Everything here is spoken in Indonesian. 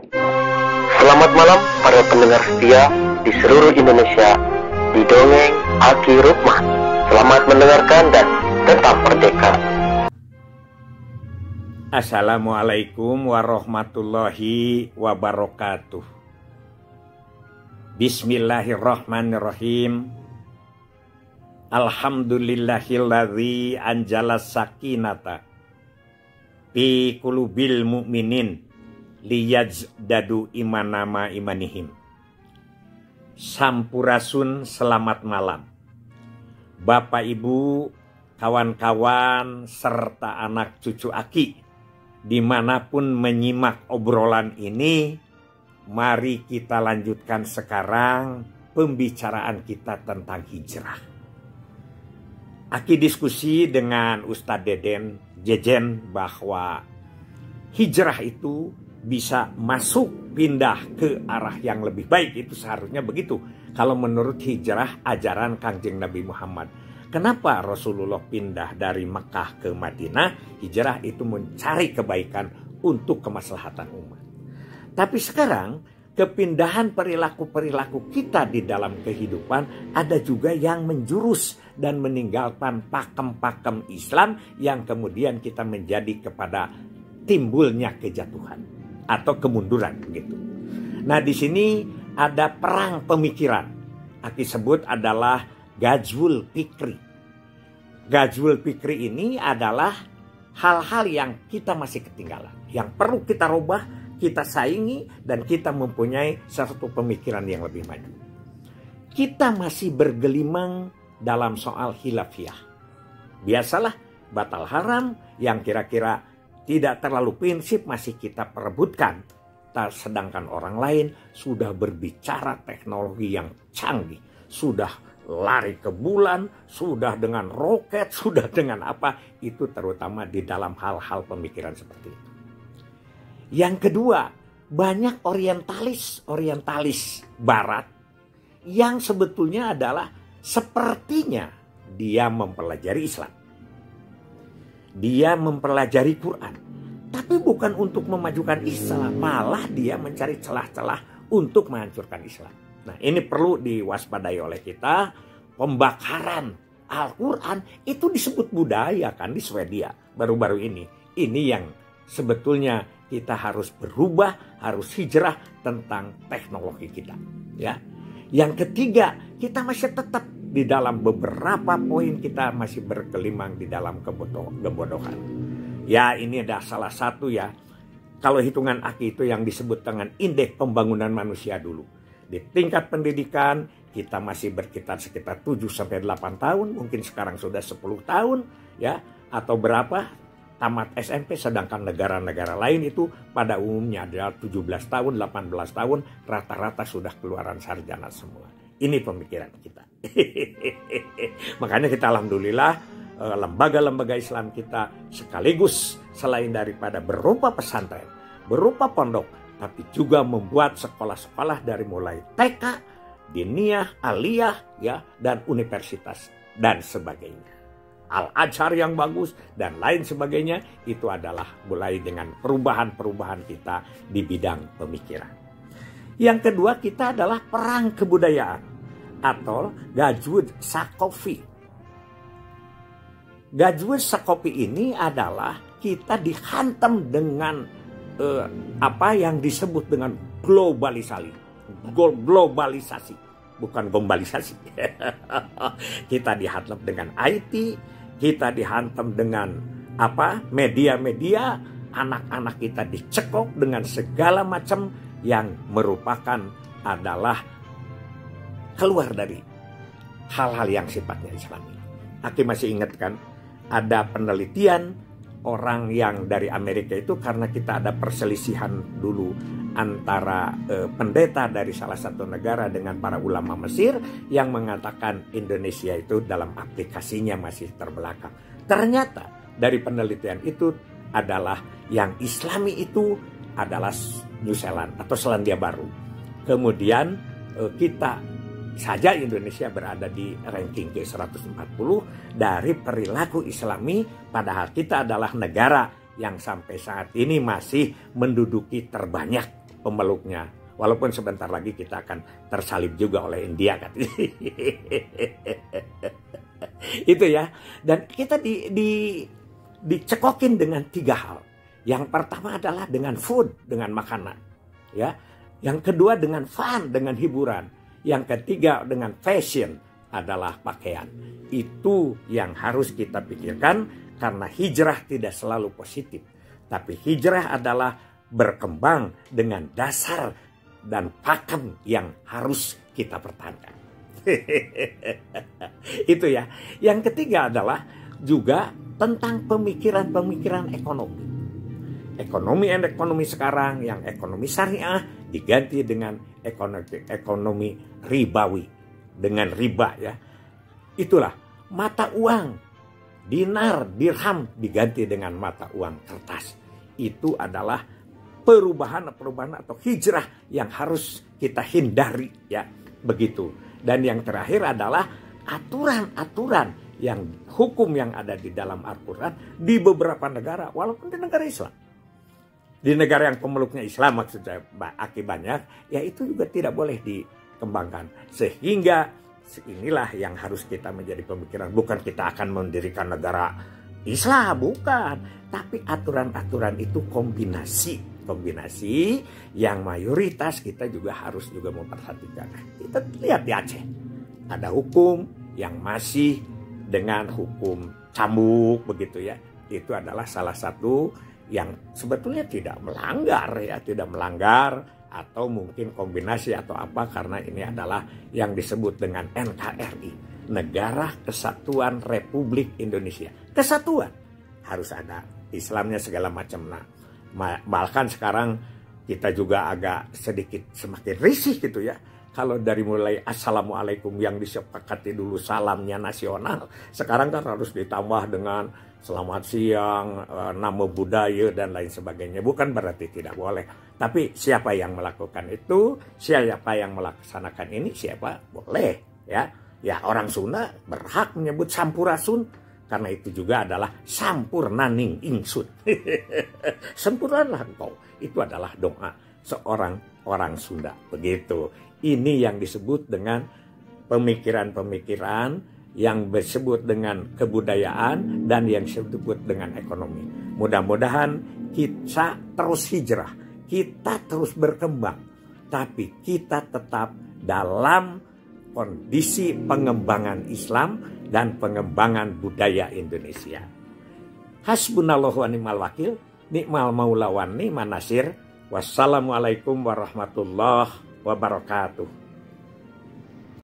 Selamat malam para pendengar setia di seluruh Indonesia di Dongeng Aki Rukman. Selamat mendengarkan dan tetap merdeka. Assalamualaikum warahmatullahi wabarakatuh. Bismillahirrahmanirrahim. Alhamdulillahilladzi anjala sakinata fi qulubil mu'minin liyazdadu imanama imanihim. Sampurasun, selamat malam Bapak Ibu, kawan-kawan serta anak cucu Aki dimanapun menyimak obrolan ini. Mari kita lanjutkan sekarang pembicaraan kita tentang hijrah. Aki diskusi dengan Ustadz Jejen bahwa hijrah itu bisa masuk pindah ke arah yang lebih baik. Itu seharusnya begitu kalau menurut hijrah ajaran Kangjeng Nabi Muhammad. Kenapa Rasulullah pindah dari Mekah ke Madinah? Hijrah itu mencari kebaikan untuk kemaslahatan umat. Tapi sekarang kepindahan perilaku-perilaku kita di dalam kehidupan ada juga yang menjurus dan meninggalkan pakem-pakem Islam yang kemudian kita menjadi kepada timbulnya kejatuhan atau kemunduran begitu. Nah, di sini ada perang pemikiran. Aki sebut adalah Ghazwul Fikri. Ghazwul Fikri ini adalah hal-hal yang kita masih ketinggalan, yang perlu kita rubah, kita saingi, dan kita mempunyai satu pemikiran yang lebih maju. Kita masih bergelimang dalam soal khilafiyah. Biasalah, batal haram yang kira-kira tidak terlalu prinsip masih kita perebutkan. Sedangkan orang lain sudah berbicara teknologi yang canggih, sudah lari ke bulan, sudah dengan roket, sudah dengan apa, itu terutama di dalam hal-hal pemikiran seperti itu. Yang kedua, banyak orientalis barat yang sebetulnya adalah sepertinya dia mempelajari Islam. Dia mempelajari Quran, tapi bukan untuk memajukan Islam, malah dia mencari celah-celah untuk menghancurkan Islam. Nah, ini perlu diwaspadai oleh kita. Pembakaran Al-Quran itu disebut budaya kan di Swedia baru-baru ini. Ini yang sebetulnya kita harus berubah, harus hijrah tentang teknologi kita. Ya. Yang ketiga, kita masih tetap di dalam beberapa poin kita masih berkelimang di dalam kebodohan. Ya, ini ada salah satu ya. Kalau hitungan Aki itu yang disebut dengan indeks pembangunan manusia dulu. Di tingkat pendidikan kita masih berkitar sekitar 7-8 tahun, mungkin sekarang sudah 10 tahun ya, atau berapa tamat SMP, sedangkan negara-negara lain itu pada umumnya adalah 17 tahun, 18 tahun, rata-rata sudah keluaran sarjana semua. Ini pemikiran kita. Makanya kita alhamdulillah lembaga-lembaga Islam kita sekaligus selain daripada berupa pesantren, berupa pondok, tapi juga membuat sekolah-sekolah dari mulai TK, diniyah, aliyah, ya, dan universitas dan sebagainya. Al-Azhar yang bagus dan lain sebagainya, itu adalah mulai dengan perubahan-perubahan kita di bidang pemikiran. Yang kedua, kita adalah perang kebudayaan atau Ghazwul Saqafi. Ghazwul Saqafi ini adalah kita dihantam dengan apa yang disebut dengan globalisasi, bukan gombalisasi. Kita dihantam dengan IT, kita dihantam dengan apa media-media, anak-anak kita dicekok dengan segala macam yang merupakan adalah keluar dari hal-hal yang sifatnya Islami. Aki masih ingat kan, ada penelitian orang yang dari Amerika itu karena kita ada perselisihan dulu antara pendeta dari salah satu negara dengan para ulama Mesir yang mengatakan Indonesia itu dalam aplikasinya masih terbelakang. Ternyata dari penelitian itu adalah yang Islami itu adalah New Zealand atau Selandia Baru. Kemudian kita saja Indonesia berada di ranking ke-140 dari perilaku Islami, padahal kita adalah negara yang sampai saat ini masih menduduki terbanyak pemeluknya. Walaupun sebentar lagi kita akan tersalib juga oleh India kan. Itu ya. Dan kita dicekokin dengan 3 hal. Yang pertama adalah dengan food, dengan makanan. Ya. Yang kedua dengan fun, dengan hiburan. Yang ketiga dengan fashion, adalah pakaian. Itu yang harus kita pikirkan, karena hijrah tidak selalu positif. Tapi hijrah adalah berkembang dengan dasar dan pakem yang harus kita pertahankan. Itu ya. Yang ketiga adalah juga tentang pemikiran-pemikiran ekonomi. Ekonomi sekarang yang ekonomi syariah diganti dengan ekonomi ribawi, dengan riba ya. Itulah mata uang, dinar, dirham diganti dengan mata uang kertas. Itu adalah perubahan atau hijrah yang harus kita hindari ya, begitu. Dan yang terakhir adalah aturan-aturan yang hukum yang ada di dalam Al-Quran di beberapa negara, walaupun di negara Islam. Di negara yang pemeluknya Islam maksudnya akibatnya, ya itu juga tidak boleh dikembangkan. Sehingga inilah yang harus kita menjadi pemikiran. Bukan kita akan mendirikan negara Islam, bukan. Tapi aturan-aturan itu kombinasi yang mayoritas kita juga harus juga memperhatikan. Kita lihat di Aceh, ada hukum yang masih dengan hukum cambuk begitu ya. Itu adalah salah satu yang sebetulnya tidak melanggar atau mungkin kombinasi atau apa, karena ini adalah yang disebut dengan NKRI, Negara Kesatuan Republik Indonesia. Kesatuan harus ada Islamnya segala macam. Nah, bahkan sekarang kita juga agak sedikit semakin risih gitu ya. Kalau dari mulai Assalamualaikum yang disepakati dulu salamnya nasional, sekarang kan harus ditambah dengan selamat siang, nama budaya dan lain sebagainya. Bukan berarti tidak boleh. Tapi siapa yang melakukan itu, siapa yang melaksanakan ini, siapa boleh ya. Ya orang Sunda berhak menyebut Sampurasun, karena itu juga adalah Sampurnaning Ingsun. Sempurnalah engkau. Itu adalah doa seorang orang Sunda. Begitu. Ini yang disebut dengan pemikiran-pemikiran, yang disebut dengan kebudayaan, dan yang disebut dengan ekonomi. Mudah-mudahan kita terus hijrah, kita terus berkembang, tapi kita tetap dalam kondisi pengembangan Islam dan pengembangan budaya Indonesia. Hasbunallahu wa ni'mal wakil, ni'mal maula wa ni'man nasir. Wassalamualaikum warahmatullahi wabarakatuh.